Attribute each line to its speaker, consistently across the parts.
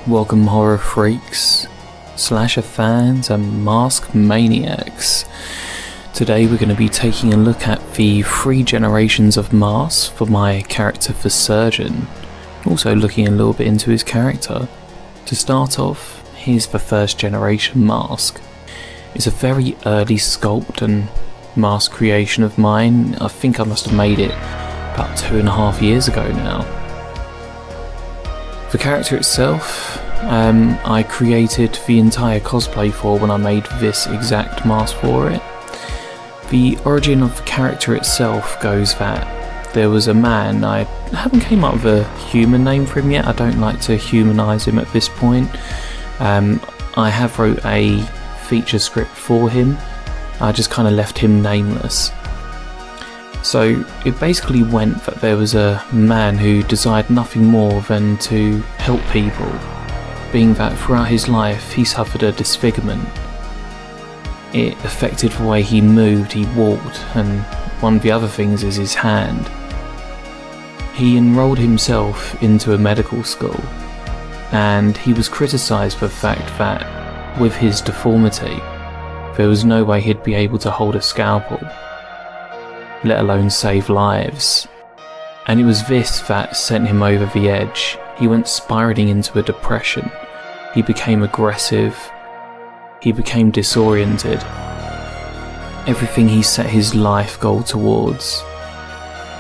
Speaker 1: Welcome horror freaks, slasher fans and mask maniacs. Today we're going to be taking a look at the 3 generations of masks for my character the Surgeon, also looking a little bit into his character. To start off, here's the 1st generation mask. It's a very early sculpt and mask creation of mine. I think I must have made it about 2.5 years ago now. The character itself, I created the entire cosplay for when I made this exact mask for it. The origin of the character itself goes that there was a man, I haven't came up with a human name for him yet, I don't like to humanise him at this point. I have wrote a feature script for him, I just kind of left him nameless. So it basically went that there was a man who desired nothing more than to help people, being that throughout his life he suffered a disfigurement. It affected the way he moved, he walked, and one of the other things is his hand. He enrolled himself into a medical school, and he was criticised for the fact that with his deformity there was no way he'd be able to hold a scalpel, let alone save lives. And it was this that sent him over the edge. He went spiralling into a depression. He became aggressive. He became disoriented. Everything he set his life goal towards,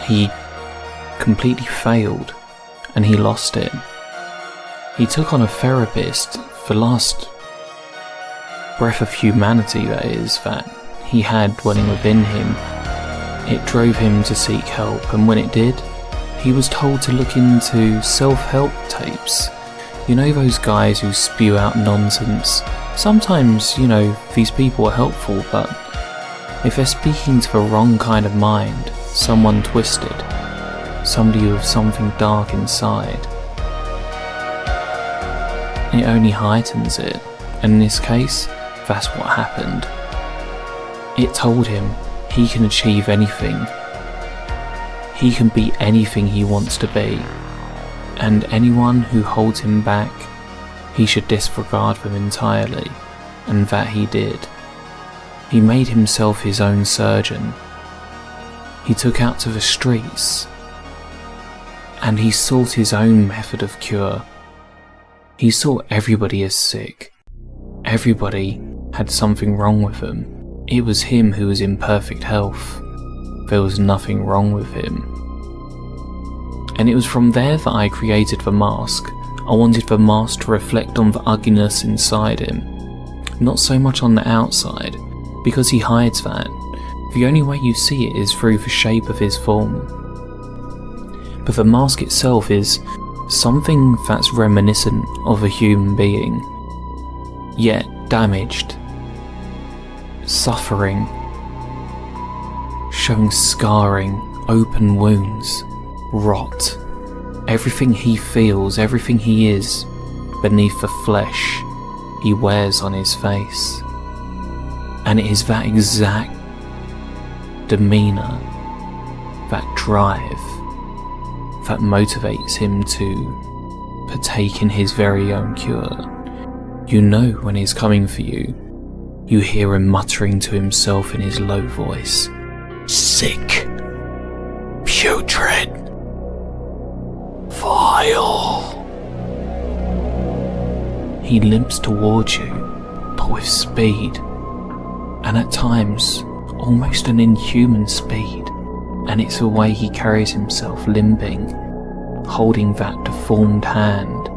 Speaker 1: he completely failed, and he lost it. He took on a therapist, the last breath of humanity that is, that he had dwelling within him. It drove him to seek help, and when it did, he was told to look into self-help tapes. You know, those guys who spew out nonsense. Sometimes, you know, these people are helpful, but if they're speaking to the wrong kind of mind, someone twisted, somebody with something dark inside, it only heightens it, and in this case, that's what happened. It told him he can achieve anything. He can be anything he wants to be, and anyone who holds him back, he should disregard them entirely, and that he did. He made himself his own surgeon. He took out to the streets, and he sought his own method of cure. He saw everybody as sick. Everybody had something wrong with them. It was him who was in perfect health. There was nothing wrong with him. And it was from there that I created the mask. I wanted the mask to reflect on the ugliness inside him, not so much on the outside, because he hides that. The only way you see it is through the shape of his form. But the mask itself is something that's reminiscent of a human being, yet damaged, suffering, showing scarring, open wounds, rot. Everything he feels, everything he is, beneath the flesh he wears on his face. And it is that exact demeanour, that drive, that motivates him to partake in his very own cure. You know when he's coming for you. You hear him muttering to himself in his low voice, "Sick, putrid, vile." He limps towards you, but with speed, and at times almost an inhuman speed, and it's the way he carries himself limping, holding that deformed hand.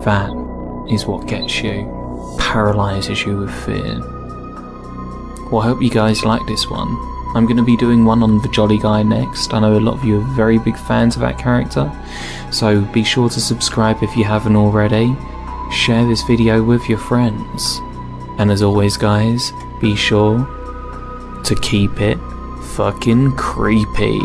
Speaker 1: That is what gets you, paralyzes you with fear. Well, I hope you guys like this one. I'm going to be doing one on the Jolly Guy next. I know a lot of you are very big fans of that character, so be sure to subscribe if you haven't already. Share this video with your friends. And as always guys, be sure to keep it fucking creepy.